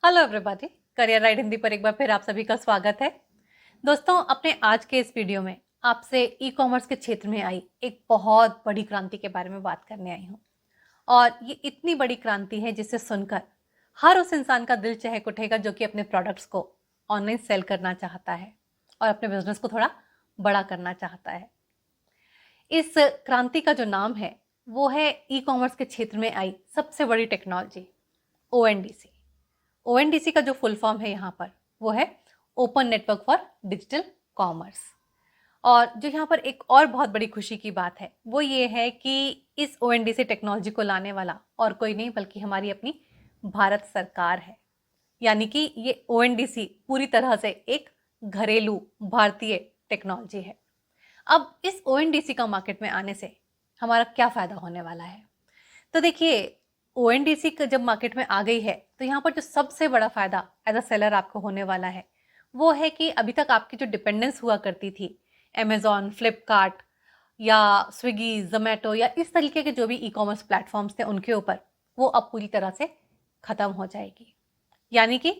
Hello everybody, career ride Hindi पर एक बार फिर आप सभी का स्वागत है। दोस्तों, अपने आज के इस वीडियो में आपसे ई कॉमर्स के क्षेत्र में आई एक बहुत बड़ी क्रांति के बारे में बात करने आई हूँ। और ये इतनी बड़ी क्रांति है जिसे सुनकर हर उस इंसान का दिल चहक उठेगा जो कि अपने प्रोडक्ट्स को ऑनलाइन सेल करना चाहता है और अपने बिजनेस को थोड़ा बड़ा करना चाहता है। इस क्रांति का जो नाम है वो है ई कॉमर्स के क्षेत्र में आई सबसे बड़ी टेक्नोलॉजी, ओएनडीसी। ओएनडीसी का जो फुल फॉर्म है यहाँ पर वो है open network for digital commerce. और जो यहाँ पर एक और बहुत बड़ी खुशी की बात है वो ये है कि इस ओएनडीसी टेक्नोलॉजी को लाने वाला और कोई नहीं बल्कि हमारी अपनी भारत सरकार है। यानी कि ये ओएनडीसी पूरी तरह से एक घरेलू भारतीय टेक्नोलॉजी है। अब इस ओएनडीसी का मार्केट में आने से हमारा क्या फ़ायदा होने वाला है? तो देखिए, ओएनडीसी जब मार्केट में आ गई है तो यहाँ पर जो सबसे बड़ा फ़ायदा एज अ सेलर आपको होने वाला है वो है कि अभी तक आपकी जो डिपेंडेंस हुआ करती थी अमेज़ॉन, फ्लिपकार्ट या स्विगी, जोमेटो या इस तरीके के जो भी ई कॉमर्स प्लेटफॉर्म्स थे उनके ऊपर, वो अब पूरी तरह से ख़त्म हो जाएगी। यानी कि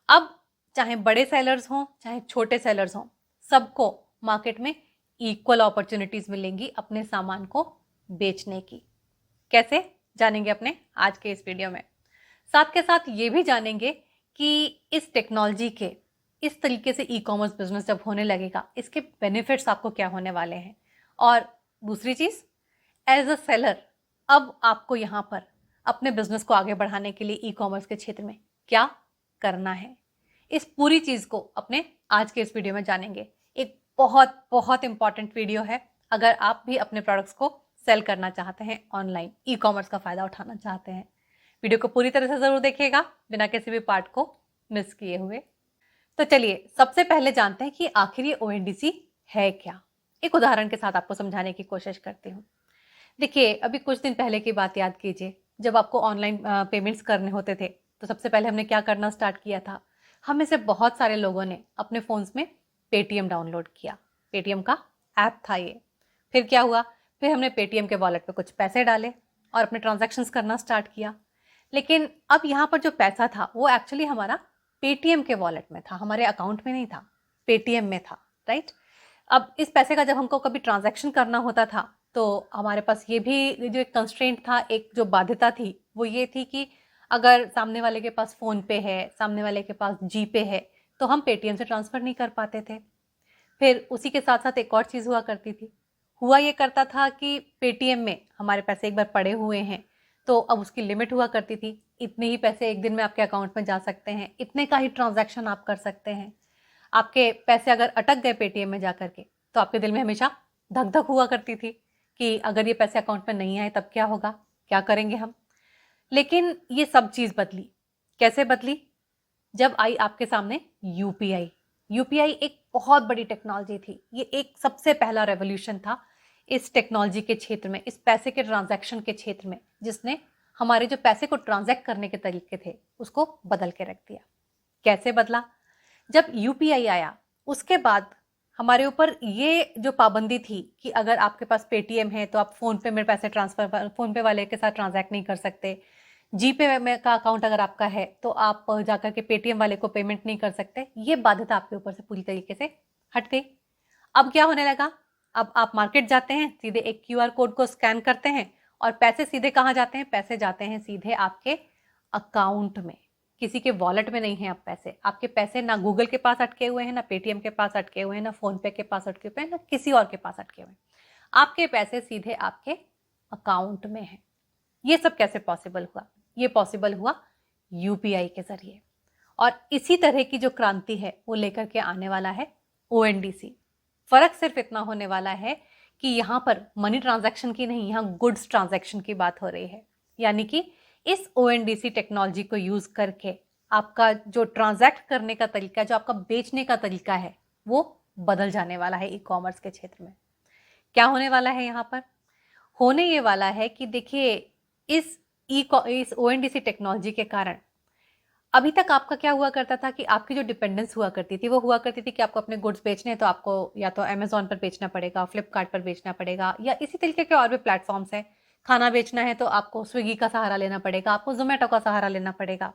अब चाहे बड़े सेलर्स हों चाहे छोटे सेलर्स हों, सबको मार्केट में इक्वल अपॉर्चुनिटीज़ मिलेंगी अपने सामान को बेचने की। कैसे, जानेंगे अपने आज के इस वीडियो में। साथ के साथ ये भी जानेंगे कि इस टेक्नोलॉजी के इस तरीके से ई कॉमर्स बिजनेस जब होने लगेगा इसके बेनिफिट्स आपको क्या होने वाले हैं। और दूसरी चीज़, एज अ सेलर अब आपको यहाँ पर अपने बिजनेस को आगे बढ़ाने के लिए ई कॉमर्स के क्षेत्र में क्या करना है, इस पूरी चीज़ को अपने आज के इस वीडियो में जानेंगे। एक बहुत बहुत इंपॉर्टेंट वीडियो है अगर आप भी अपने प्रोडक्ट्स को सेल करना चाहते हैं, ऑनलाइन ई कॉमर्स का फ़ायदा उठाना चाहते हैं। वीडियो को पूरी तरह से ज़रूर देखिएगा बिना किसी भी पार्ट को मिस किए हुए। तो चलिए सबसे पहले जानते हैं कि आखिर ये ओएनडीसी है क्या। एक उदाहरण के साथ आपको समझाने की कोशिश करती हूँ। देखिए, अभी कुछ दिन पहले की बात याद कीजिए, जब आपको ऑनलाइन पेमेंट्स करने होते थे तो सबसे पहले हमने क्या करना स्टार्ट किया था। हम में से बहुत सारे लोगों ने अपने फ़ोन्स में पेटीएम डाउनलोड किया। पेटीएम का ऐप था ये। फिर क्या हुआ, फिर हमने पेटीएम के वॉलेट पे कुछ पैसे डाले और अपने ट्रांजैक्शंस करना स्टार्ट किया। लेकिन अब यहाँ पर जो पैसा था वो एक्चुअली हमारा पेटीएम के वॉलेट में था, हमारे अकाउंट में नहीं था, पेटीएम में था, राइट। अब इस पैसे का जब हमको कभी ट्रांजैक्शन करना होता था तो हमारे पास ये भी जो एक कंस्ट्रेंट था, एक जो बाध्यता थी वो ये थी कि अगर सामने वाले के पास फ़ोन पे है, सामने वाले के पास जी पे है, तो हम पेटीएम से ट्रांसफ़र नहीं कर पाते थे। फिर उसी के साथ साथ एक और चीज़ हुआ करती थी। हुआ ये करता था कि पेटीएम में हमारे पैसे एक बार पड़े हुए हैं तो अब उसकी लिमिट हुआ करती थी। इतने ही पैसे एक दिन में आपके अकाउंट में जा सकते हैं, इतने का ही ट्रांजैक्शन आप कर सकते हैं। आपके पैसे अगर अटक गए पेटीएम में जा कर के तो आपके दिल में हमेशा धक धक हुआ करती थी कि अगर ये पैसे अकाउंट में नहीं आए तब क्या होगा, क्या करेंगे हम। लेकिन ये सब चीज़ बदली। कैसे बदली? जब आई आपके सामने यूपीआई। यूपीआई एक बहुत बड़ी टेक्नोलॉजी थी। ये एक सबसे पहला रेवोल्यूशन था इस टेक्नोलॉजी के क्षेत्र में, इस पैसे के ट्रांजैक्शन के क्षेत्र में, जिसने हमारे जो पैसे को ट्रांजैक्ट करने के तरीके थे उसको बदल के रख दिया। कैसे बदला? जब यूपीआई आया उसके बाद हमारे ऊपर ये जो पाबंदी थी कि अगर आपके पास पेटीएम है तो आप फ़ोन पे में पैसे ट्रांसफ़र, फ़ोन पे वाले के साथ ट्रांजैक्ट नहीं कर सकते। जीपे में का अकाउंट अगर आपका है तो आप जाकर के पेटीएम वाले को पेमेंट नहीं कर सकते। ये बाध्यता आपके ऊपर से पूरी तरीके से हट गई। अब क्या होने लगा? अब आप मार्केट जाते हैं, सीधे एक क्यूआर कोड को स्कैन करते हैं और पैसे सीधे कहाँ जाते हैं? पैसे जाते हैं सीधे आपके अकाउंट में। किसी के वॉलेट में नहीं है अब पैसे। आपके पैसे ना गूगल के पास अटके हुए हैं, ना पेटीएम के पास अटके हुए हैं, ना फ़ोन पे के पास अटके हुए हैं, ना किसी और के पास अटके हुए हैं। आपके पैसे सीधे आपके अकाउंट में हैं। ये सब कैसे पॉसिबल हुआ? ये पॉसिबल हुआ यूपीआई के ज़रिए। और इसी तरह की जो क्रांति है वो लेकर के आने वाला है ओएनडीसी। फ़र्क सिर्फ इतना होने वाला है कि यहाँ पर मनी ट्रांजैक्शन की नहीं, यहाँ गुड्स ट्रांजैक्शन की बात हो रही है। यानी कि इस ओएनडीसी टेक्नोलॉजी को यूज़ करके आपका जो ट्रांजैक्ट करने का तरीका, जो आपका बेचने का तरीका है, वो बदल जाने वाला है ई कॉमर्स के क्षेत्र में। क्या होने वाला है यहाँ पर? होने ये वाला है कि देखिए, इस इस ओएनडीसी टेक्नोलॉजी के कारण अभी तक आपका क्या हुआ करता था कि आपकी जो डिपेंडेंस हुआ करती थी वो हुआ करती थी कि आपको अपने गुड्स बेचने हैं तो आपको या तो अमेज़न पर बेचना पड़ेगा, फ्लिपकार्ट पर बेचना पड़ेगा या इसी तरीके के और भी प्लेटफॉर्म्स हैं। खाना बेचना है तो आपको स्विगी का सहारा लेना पड़ेगा, आपको जोमेटो का सहारा लेना पड़ेगा।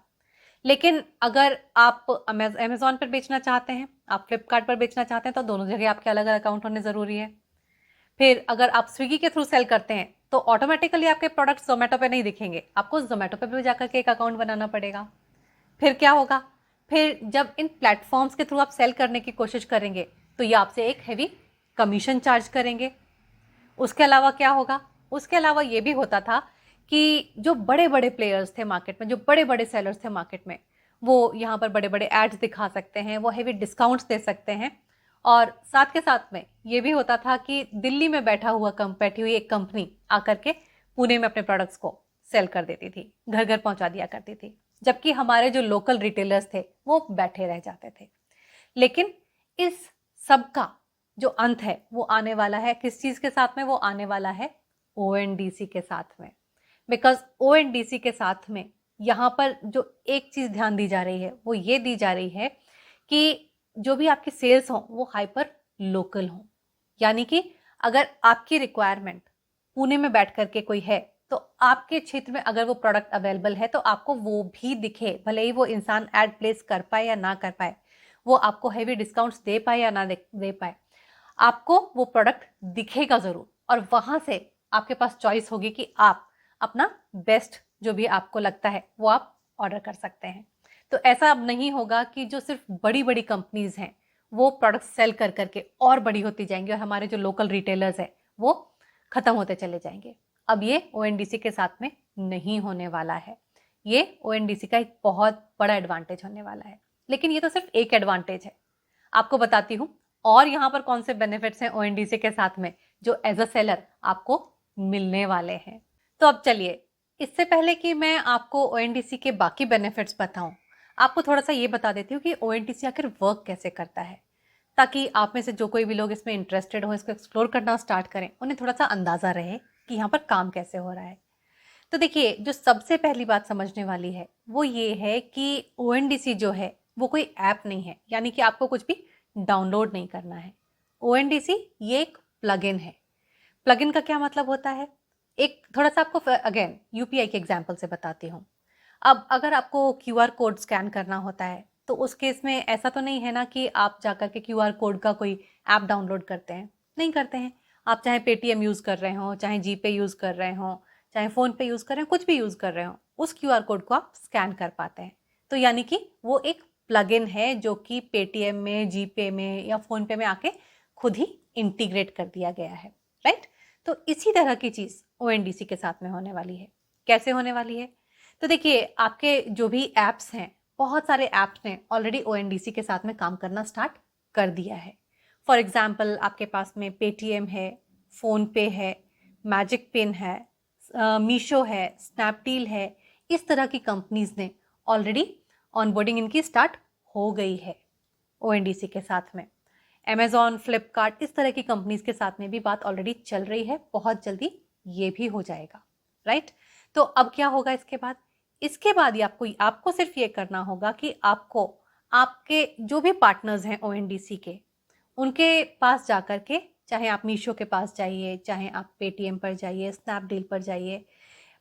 लेकिन अगर आप अमेजोन पर बेचना चाहते हैं, आप फ्लिपकार्ट पर बेचना चाहते हैं, तो दोनों जगह आपके अलग अलग अकाउंट होने ज़रूरी है। फिर अगर आप स्विगी के थ्रू सेल करते हैं तो ऑटोमेटिकली आपके प्रोडक्ट्स जोमेटो पे नहीं दिखेंगे, आपको जोमेटो पे भी जाकर के एक अकाउंट बनाना पड़ेगा। फिर क्या होगा, फिर जब इन प्लेटफॉर्म्स के थ्रू आप सेल करने की कोशिश करेंगे तो ये आपसे एक हैवी कमीशन चार्ज करेंगे। उसके अलावा क्या होगा, उसके अलावा ये भी होता था कि जो बड़े बड़े प्लेयर्स थे मार्केट में, जो बड़े बड़े सेलर्स थे मार्केट में, वो यहाँ पर बड़े बड़े एड्स दिखा सकते हैं, वो हैवी डिस्काउंट्स दे सकते हैं। और साथ के साथ में ये भी होता था कि दिल्ली में बैठी हुई एक कंपनी आकर के पुणे में अपने प्रोडक्ट्स को सेल कर देती थी, घर घर पहुंचा दिया करती थी, जबकि हमारे जो लोकल रिटेलर्स थे वो बैठे रह जाते थे। लेकिन इस सब का जो अंत है वो आने वाला है किस चीज के साथ में, वो आने वाला है ओएनडीसी के साथ में। बिकॉज ओएनडीसी के साथ में यहाँ पर जो एक चीज ध्यान दी जा रही है वो ये दी जा रही है कि जो भी आपकी सेल्स हो वो हाइपर लोकल हो। यानी कि अगर आपकी रिक्वायरमेंट पुणे में बैठ करके कोई है तो आपके क्षेत्र में अगर वो प्रोडक्ट अवेलेबल है तो आपको वो भी दिखे, भले ही वो इंसान एड प्लेस कर पाए या ना कर पाए, वो आपको हैवी डिस्काउंट्स दे पाए या ना दे पाए, आपको वो प्रोडक्ट दिखेगा जरूर। और वहां से आपके पास चॉइस होगी कि आप अपना बेस्ट जो भी आपको लगता है वो आप ऑर्डर कर सकते हैं। तो ऐसा अब नहीं होगा कि जो सिर्फ बड़ी बड़ी कंपनीज हैं वो प्रोडक्ट सेल कर करके और बड़ी होती जाएंगी और हमारे जो लोकल रिटेलर्स हैं वो खत्म होते चले जाएंगे। अब ये ओएनडीसी के साथ में नहीं होने वाला है। ये ओएनडीसी का एक बहुत बड़ा एडवांटेज होने वाला है। लेकिन ये तो सिर्फ एक एडवांटेज है, आपको बताती हूँ और यहाँ पर कौन से बेनिफिट्स हैं ओएनडीसी के साथ में जो एज अ सेलर आपको मिलने वाले हैं। तो अब चलिए, इससे पहले कि मैं आपको ओएनडीसी के बाकी बेनिफिट्स बताऊं, आपको थोड़ा सा ये बता देती हूँ कि ओएनडीसी आखिर वर्क कैसे करता है, ताकि आप में से जो कोई भी लोग इसमें इंटरेस्टेड हो, इसको एक्सप्लोर करना स्टार्ट करें, उन्हें थोड़ा सा अंदाजा रहे कि यहाँ पर काम कैसे हो रहा है। तो देखिए, जो सबसे पहली बात समझने वाली है वो ये है कि ओएनडीसी जो है वो कोई ऐप नहीं है, यानी कि आपको कुछ भी डाउनलोड नहीं करना है। ओएनडीसी ये एक प्लगइन है। प्लगइन का क्या मतलब होता है, एक थोड़ा सा आपको अगेन यूपीआई के एग्जांपल से बताती हूँ। अब अगर आपको क्यूआर कोड स्कैन करना होता है तो उस केस में ऐसा तो नहीं है ना कि आप जाकर के क्यूआर कोड का कोई ऐप डाउनलोड करते हैं, नहीं करते हैं। आप चाहे पेटीएम यूज़ कर रहे हो, चाहे जीपे यूज़ कर रहे हो, चाहे फ़ोन पे यूज़ कर रहे हो, कुछ भी यूज़ कर रहे हो, उस क्यूआर कोड को आप स्कैन कर पाते हैं। तो यानी कि वो एक प्लगइन है जो कि पेटीएम में, जीपे में या फ़ोन पे में आके खुद ही इंटीग्रेट कर दिया गया है, राइट। तो इसी तरह की चीज़ ओएनडीसी के साथ में होने वाली है। कैसे होने वाली है, तो देखिए, आपके जो भी ऐप्स हैं, बहुत सारे ऐप्स ने ऑलरेडी ओएनडीसी के साथ में काम करना स्टार्ट कर दिया है। फॉर एग्जाम्पल, आपके पास में पेटीएम है, फ़ोन पे है, मैजिक पिन है, मीशो है, स्नैपडील है। इस तरह की कंपनीज ने ऑलरेडी ऑनबोर्डिंग इनकी स्टार्ट हो गई है ओएनडीसी के साथ में। अमेजॉन, फ्लिपकार्ट, इस तरह की कंपनीज के साथ में भी बात ऑलरेडी चल रही है, बहुत जल्दी ये भी हो जाएगा, राइट। तो अब क्या होगा इसके बाद, इसके बाद ही आपको सिर्फ ये करना होगा कि आपको आपके जो भी पार्टनर्स हैं ओएनडीसी के, उनके पास जाकर के, चाहे आप मीशो के पास जाइए, चाहे आप पेटीएम पर जाइए, स्नैपडील पर जाइए,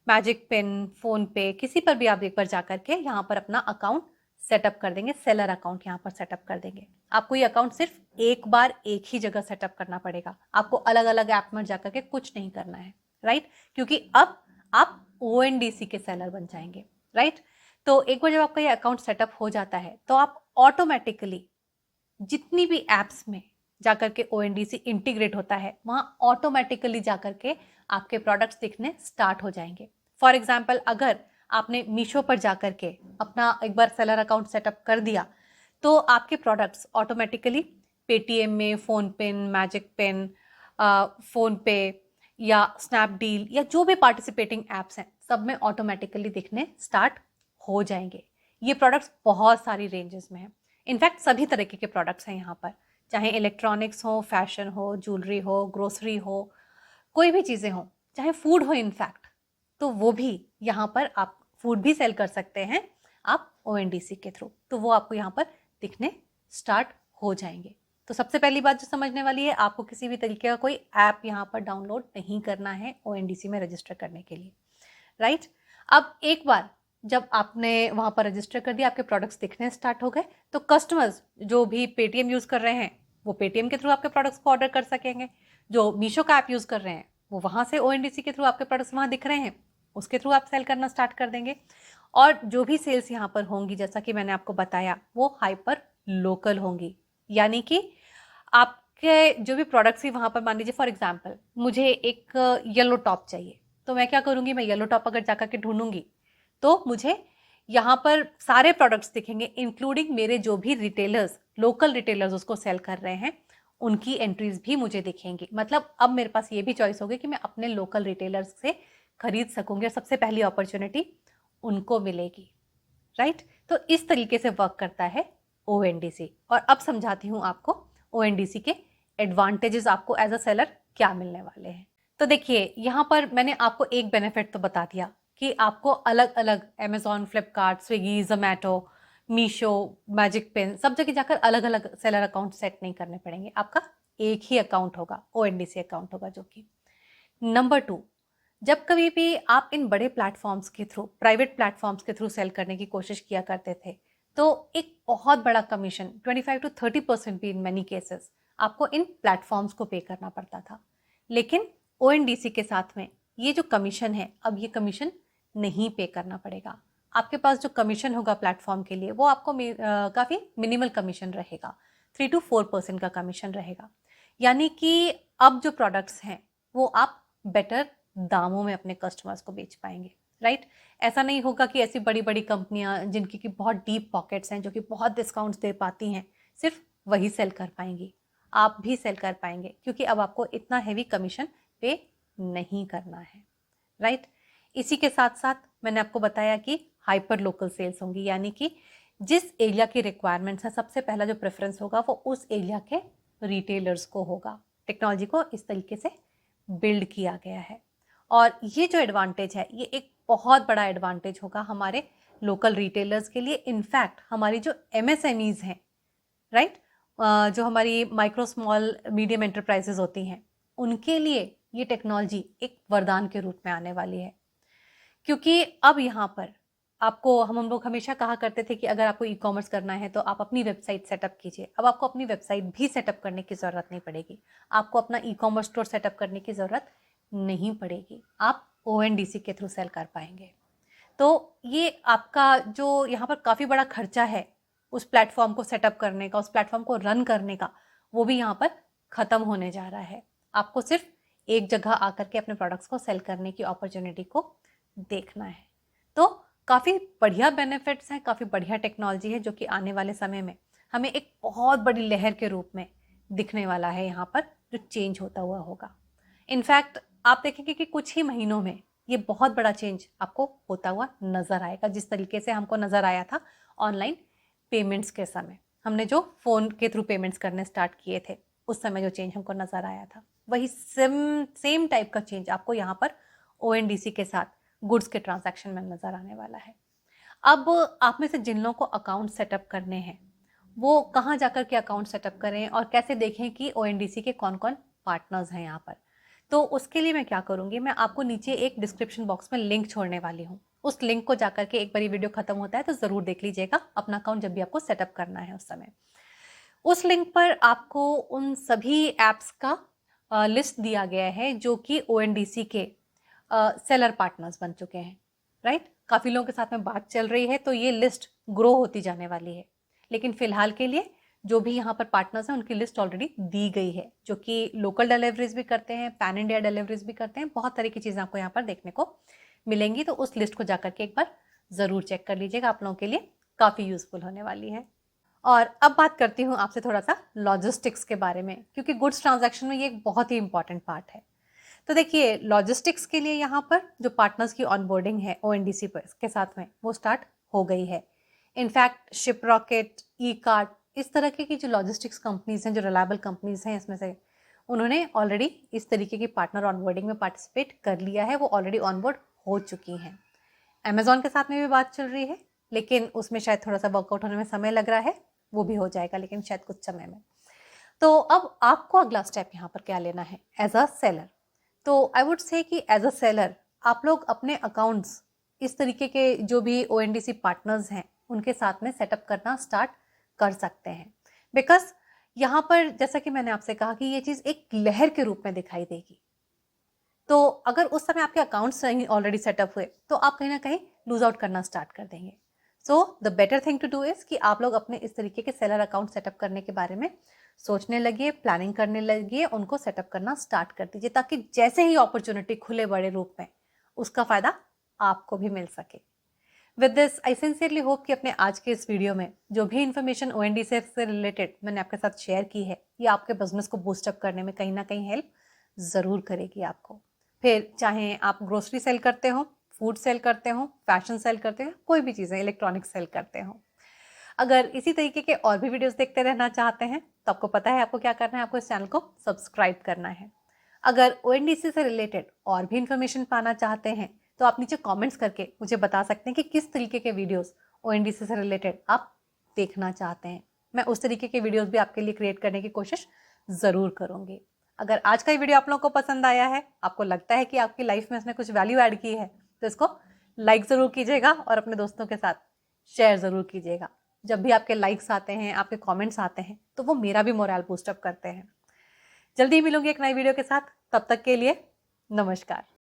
मैजिक पिन, फ़ोन पे, किसी पर भी आप एक बार जाकर के यहाँ पर अपना अकाउंट सेटअप कर देंगे, सेलर अकाउंट यहाँ पर सेटअप कर देंगे। आपको ये अकाउंट सिर्फ एक बार एक ही जगह सेटअप करना पड़ेगा, आपको अलग अलग ऐप में जाकर के कुछ नहीं करना है, राइट। क्योंकि अब आप ओएनडीसी के सेलर बन जाएंगे, राइट। तो एक बार जब आपका ये अकाउंट सेटअप हो जाता है तो आप ऑटोमेटिकली जितनी भी एप्स में जाकर के ओएनडीसी इंटीग्रेट होता है वहां ऑटोमेटिकली जाकर के आपके प्रोडक्ट्स दिखने स्टार्ट हो जाएंगे। फॉर एग्जाम्पल, अगर आपने मीशो पर जाकर के अपना एक बार सेलर अकाउंट सेटअप कर दिया तो आपके प्रोडक्ट्स ऑटोमेटिकली पेटीएम में, phone pin, magic pin, phone पे या स्नैपडील या जो भी पार्टिसिपेटिंग एप्स हैं सब में ऑटोमेटिकली दिखने स्टार्ट हो जाएंगे। ये प्रोडक्ट्स बहुत सारी रेंजेस में हैं, इनफैक्ट सभी तरीके के प्रोडक्ट्स हैं यहाँ पर, चाहे इलेक्ट्रॉनिक्स हो, फैशन हो, ज्वेलरी हो, ग्रोसरी हो, कोई भी चीज़ें हो, चाहे फूड हो इनफैक्ट, तो वो भी यहाँ पर आप फूड भी सेल कर सकते हैं आप ओएनडीसी के थ्रू, तो वो आपको यहाँ पर दिखने स्टार्ट हो जाएंगे। तो सबसे पहली बात जो समझने वाली है, आपको किसी भी तरीके का कोई ऐप यहाँ पर डाउनलोड नहीं करना है ओएनडीसी में रजिस्टर करने के लिए, राइट। अब एक बार जब आपने वहाँ पर रजिस्टर कर दिया, आपके प्रोडक्ट्स दिखने स्टार्ट हो गए, तो कस्टमर्स जो भी पेटीएम यूज़ कर रहे हैं वो पेटीएम के थ्रू आपके प्रोडक्ट्स को ऑर्डर कर सकेंगे। जो मीशो का ऐप यूज़ कर रहे हैं वो वहाँ से ओएनडीसी के थ्रू आपके प्रोडक्ट्स वहाँ दिख रहे हैं, उसके थ्रू आप सेल करना स्टार्ट कर देंगे। और जो भी सेल्स यहाँ पर होंगी, जैसा कि मैंने आपको बताया, वो हाइपर लोकल होंगी। यानी कि आपके जो भी प्रोडक्ट्स ही वहाँ पर, मान लीजिए फॉर एग्जांपल मुझे एक येलो टॉप चाहिए, तो मैं क्या करूँगी, मैं येलो टॉप अगर जाकर के ढूंढूंगी तो मुझे यहाँ पर सारे प्रोडक्ट्स दिखेंगे, इंक्लूडिंग मेरे जो भी रिटेलर्स, लोकल रिटेलर्स उसको सेल कर रहे हैं, उनकी एंट्रीज भी मुझे दिखेंगी। मतलब अब मेरे पास ये भी चॉइस होगी कि मैं अपने लोकल रिटेलर्स से खरीद सकूंगी और सबसे पहली अपॉर्चुनिटी उनको मिलेगी, राइट। तो इस तरीके से वर्क करता है ओएनडीसी। और अब समझाती हूँ आपको ओएनडीसी के एडवांटेजेस आपको एज अ सेलर क्या मिलने वाले हैं। तो देखिए, यहाँ पर मैंने आपको एक बेनिफिट तो बता दिया कि आपको अलग अलग Amazon, Flipkart, Swiggy, Zomato, Meesho, magic pen, सब जगह जाकर अलग अलग सेलर अकाउंट सेट नहीं करने पड़ेंगे। आपका एक ही अकाउंट होगा, ओएनडीसी अकाउंट होगा। जो कि नंबर 2, जब कभी भी आप इन बड़े प्लेटफॉर्म्स के थ्रू, प्राइवेट प्लेटफॉर्म्स के थ्रू सेल करने की कोशिश किया करते थे, तो एक बहुत बड़ा कमीशन 25 to 30% भी इन मैनी केसेस आपको इन प्लेटफॉर्म्स को पे करना पड़ता था। लेकिन ओएनडीसी के साथ में ये जो कमीशन है, अब ये कमीशन नहीं पे करना पड़ेगा। आपके पास जो कमीशन होगा प्लेटफॉर्म के लिए, वो आपको काफ़ी मिनिमल कमीशन रहेगा, 3 to 4% का कमीशन रहेगा। यानी कि अब जो प्रोडक्ट्स हैं वो आप बेटर दामों में अपने कस्टमर्स को बेच पाएंगे, राइट। ऐसा नहीं होगा कि ऐसी बड़ी बड़ी कंपनियां जिनकी की बहुत डीप पॉकेट्स हैं, जो कि बहुत डिस्काउंट्स दे पाती हैं, सिर्फ वही सेल कर पाएंगी। आप भी सेल कर पाएंगे, क्योंकि अब आपको इतना हैवी कमीशन पे नहीं करना है, राइट। इसी के साथ साथ मैंने आपको बताया कि हाइपर लोकल सेल्स होंगी, यानी कि जिस एरिया की रिक्वायरमेंट्स है, सबसे पहला जो प्रेफरेंस होगा वो उस एरिया के रिटेलर्स को होगा। टेक्नोलॉजी को इस तरीके से बिल्ड किया गया है। और ये जो एडवांटेज है, ये एक बहुत बड़ा एडवांटेज होगा हमारे लोकल रिटेलर्स के लिए। इनफैक्ट हमारी जो एमएसएमईज हैं, राइट, जो हमारी माइक्रो स्मॉल मीडियम एंटरप्राइजेज होती हैं, उनके लिए ये टेक्नोलॉजी एक वरदान के रूप में आने वाली है। क्योंकि अब यहाँ पर आपको, हम लोग हमेशा कहा करते थे कि अगर आपको ई कॉमर्स करना है तो आप अपनी वेबसाइट सेटअप कीजिए। अब आपको अपनी वेबसाइट भी सेटअप करने की ज़रूरत नहीं पड़ेगी, आपको अपना ई कॉमर्स स्टोर सेटअप करने की ज़रूरत नहीं पड़ेगी। आप ओएनडीसी के थ्रू सेल कर पाएंगे। तो ये आपका जो यहाँ पर काफ़ी बड़ा खर्चा है उस प्लेटफॉर्म को सेटअप करने का, उस प्लेटफॉर्म को रन करने का, वो भी यहाँ पर ख़त्म होने जा रहा है। आपको सिर्फ एक जगह आकर के अपने प्रोडक्ट्स को सेल करने की अपॉर्चुनिटी को देखना है। तो काफ़ी बढ़िया बेनिफिट्स हैं, काफ़ी बढ़िया टेक्नोलॉजी है, जो कि आने वाले समय में हमें एक बहुत बड़ी लहर के रूप में दिखने वाला है यहाँ पर, जो चेंज होता हुआ होगा। इनफैक्ट आप देखेंगे कि कुछ ही महीनों में ये बहुत बड़ा चेंज आपको होता हुआ नज़र आएगा। जिस तरीके से हमको नज़र आया था ऑनलाइन पेमेंट्स के समय, हमने जो फ़ोन के थ्रू पेमेंट्स करने स्टार्ट किए थे, उस समय जो चेंज हमको नज़र आया था, वही सेम टाइप का चेंज आपको यहाँ पर ओएनडीसी के साथ गुड्स के ट्रांजैक्शन में नज़र आने वाला है। अब आप में से जिन लोगों को अकाउंट सेटअप करने हैं, वो कहाँ जाकर के अकाउंट सेटअप करें और कैसे देखें कि ओएनडीसी के कौन कौन पार्टनर्स हैं यहाँ पर। तो उसके लिए मैं क्या करूँगी, मैं आपको नीचे एक डिस्क्रिप्शन बॉक्स में लिंक छोड़ने वाली हूँ। उस लिंक को जाकर के, एक बार वीडियो खत्म होता है तो ज़रूर देख लीजिएगा, अपना अकाउंट जब भी आपको सेटअप करना है उस समय। उस लिंक पर आपको उन सभी ऐप्स का लिस्ट दिया गया है जो कि ओएनडीसी के सेलर पार्टनर्स बन चुके हैं, राइट। काफ़ी लोगों के साथ में बात चल रही है, तो ये लिस्ट ग्रो होती जाने वाली है। लेकिन फिलहाल के लिए जो भी यहाँ पर पार्टनर्स हैं, उनकी लिस्ट ऑलरेडी दी गई है, जो कि लोकल डिलीवरीज भी करते हैं, पैन इंडिया डिलीवरीज भी करते हैं। बहुत तरह की चीज़ें आपको यहाँ पर देखने को मिलेंगी। तो उस लिस्ट को जाकर के एक बार ज़रूर चेक कर लीजिएगा, आप लोगों के लिए काफ़ी यूजफुल होने वाली है। और अब बात करती हूँ आपसे थोड़ा सा लॉजिस्टिक्स के बारे में, क्योंकि गुड्स ट्रांजैक्शन में ये एक बहुत ही इंपॉर्टेंट पार्ट है। तो देखिए, लॉजिस्टिक्स के लिए यहाँ पर जो पार्टनर्स की ऑनबोर्डिंग है ओएनडीसी के साथ में, वो स्टार्ट हो गई है। इनफैक्ट शिपरॉकेट, ई कार्ट, इस तरह की जो लॉजिस्टिक्स कंपनीज हैं, जो रिलायबल कंपनीज हैं इसमें से, उन्होंने ऑलरेडी इस तरीके की पार्टनर ऑनबोर्डिंग में पार्टिसिपेट कर लिया है, वो ऑलरेडी ऑनबोर्ड हो चुकी हैं। अमेजॉन के साथ में भी बात चल रही है, लेकिन उसमें शायद थोड़ा सा वर्कआउट होने में समय लग रहा है, वो भी हो जाएगा लेकिन शायद कुछ समय में। तो अब आपको अगला स्टेप यहाँ पर क्या लेना है एज अ सेलर। तो आई वुड से कि एज अ सेलर आप लोग अपने अकाउंट्स इस तरीके के जो भी ONDC पार्टनर्स हैं उनके साथ में सेटअप करना स्टार्ट कर सकते हैं। बिकॉज यहाँ पर जैसा कि मैंने आपसे कहा कि ये चीज़ एक लहर के रूप में दिखाई देगी। तो अगर उस समय आपके अकाउंट्स ऑलरेडी सेटअप हुए तो आप कहीं ना कहीं लूज आउट करना स्टार्ट कर देंगे। So the better thing to do is कि आप लोग अपने इस तरीके के सेलर अकाउंट सेटअप करने के बारे में सोचने लगिए, प्लानिंग करने लगिए, उनको सेटअप करना स्टार्ट कर दीजिए, ताकि जैसे ही अपॉर्चुनिटी खुले बड़े रूप में उसका फायदा आपको भी मिल सके। With this I sincerely hope कि अपने आज के इस वीडियो में जो भी इन्फॉर्मेशन ONDC से रिलेटेड मैंने आपके साथ शेयर की है, ये आपके बिजनेस को बूस्टअप करने में कहीं ना कहीं हेल्प ज़रूर करेगी आपको। फिर चाहे आप ग्रोसरी सेल करते हो, फूड सेल करते हो, फैशन सेल करते हो, कोई भी चीज़ें इलेक्ट्रॉनिक सेल करते हो। अगर इसी तरीके के और भी वीडियोस देखते रहना चाहते हैं तो आपको पता है आपको क्या करना है, आपको इस चैनल को सब्सक्राइब करना है। अगर ONDC से रिलेटेड और भी इन्फॉर्मेशन पाना चाहते हैं तो आप नीचे कमेंट्स करके मुझे बता सकते हैं कि किस तरीके के वीडियोस ONDC से रिलेटेड आप देखना चाहते हैं। मैं उस तरीके के वीडियोस भी आपके लिए क्रिएट करने की कोशिश ज़रूर करूँगी। अगर आज का ये वीडियो आप लोगों को पसंद आया है, आपको लगता है कि आपकी लाइफ में इसने कुछ वैल्यू ऐड की है, तो इसको लाइक ज़रूर कीजिएगा और अपने दोस्तों के साथ शेयर ज़रूर कीजिएगा। जब भी आपके लाइक्स आते हैं, आपके कमेंट्स आते हैं, तो वो मेरा भी मोरल बूस्टअप करते हैं। जल्दी मिलूंगी एक नई वीडियो के साथ, तब तक के लिए नमस्कार।